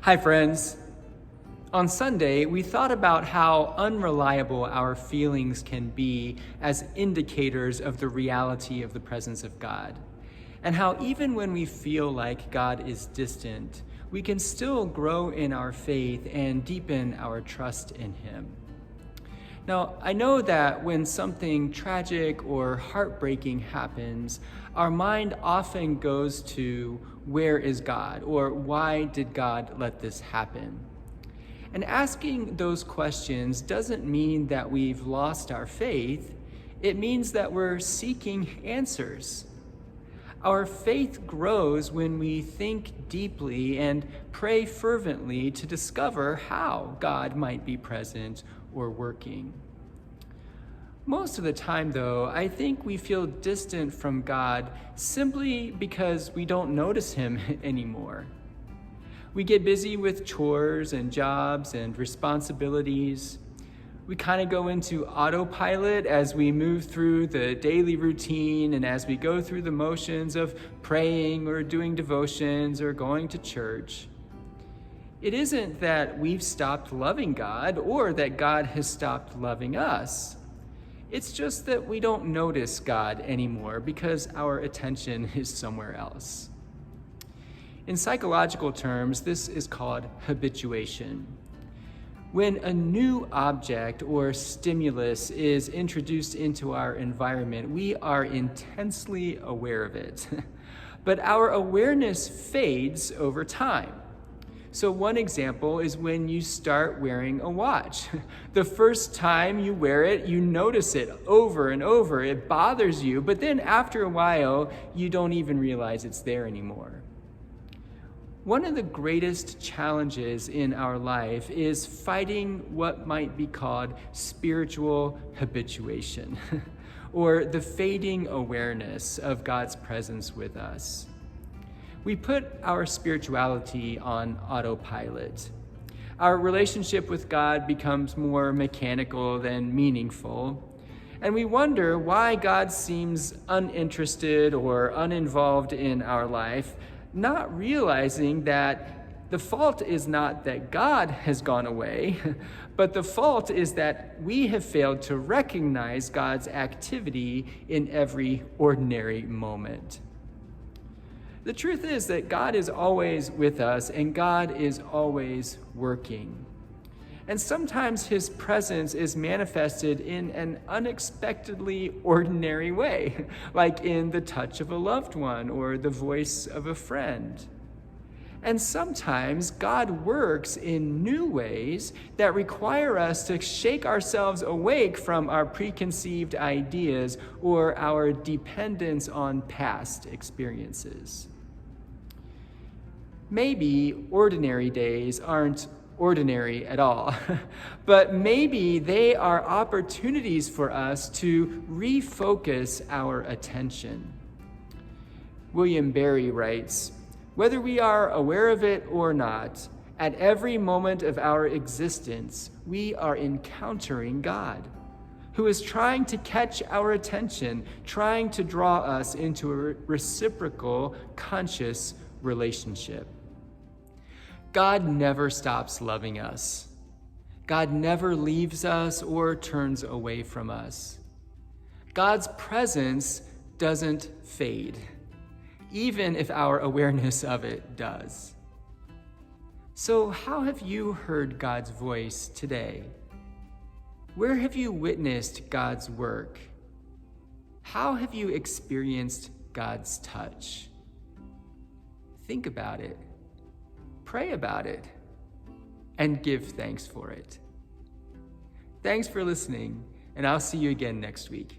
Hi, friends. On Sunday, we thought about how unreliable our feelings can be as indicators of the reality of the presence of God, and how even when we feel like God is distant, we can still grow in our faith and deepen our trust in Him. Now, I know that when something tragic or heartbreaking happens, our mind often goes to, where is God? Or why did God let this happen? And asking those questions doesn't mean that we've lost our faith. It means that we're seeking answers. Our faith grows when we think deeply and pray fervently to discover how God might be present or working. Most of the time, though, I think we feel distant from God simply because we don't notice Him anymore. We get busy with chores and jobs and responsibilities. We kind of go into autopilot as we move through the daily routine and as we go through the motions of praying or doing devotions or going to church. It isn't that we've stopped loving God or that God has stopped loving us. It's just that we don't notice God anymore because our attention is somewhere else. In psychological terms, this is called habituation. When a new object or stimulus is introduced into our environment, we are intensely aware of it. But our awareness fades over time. So one example is when you start wearing a watch. The first time you wear it, you notice it over and over. It bothers you, but then after a while, you don't even realize it's there anymore. One of the greatest challenges in our life is fighting what might be called spiritual habituation, or the fading awareness of God's presence with us. We put our spirituality on autopilot. Our relationship with God becomes more mechanical than meaningful, and we wonder why God seems uninterested or uninvolved in our life, not realizing that the fault is not that God has gone away, but the fault is that we have failed to recognize God's activity in every ordinary moment. The truth is that God is always with us and God is always working. And sometimes His presence is manifested in an unexpectedly ordinary way, like in the touch of a loved one or the voice of a friend. And sometimes God works in new ways that require us to shake ourselves awake from our preconceived ideas or our dependence on past experiences. Maybe ordinary days aren't ordinary at all, but maybe they are opportunities for us to refocus our attention. William Barry writes, "Whether we are aware of it or not, at every moment of our existence, we are encountering God, who is trying to catch our attention, trying to draw us into a reciprocal, conscious relationship." God never stops loving us. God never leaves us or turns away from us. God's presence doesn't fade, even if our awareness of it does. So how have you heard God's voice today? Where have you witnessed God's work? How have you experienced God's touch? Think about it. Pray about it, and give thanks for it. Thanks for listening, and I'll see you again next week.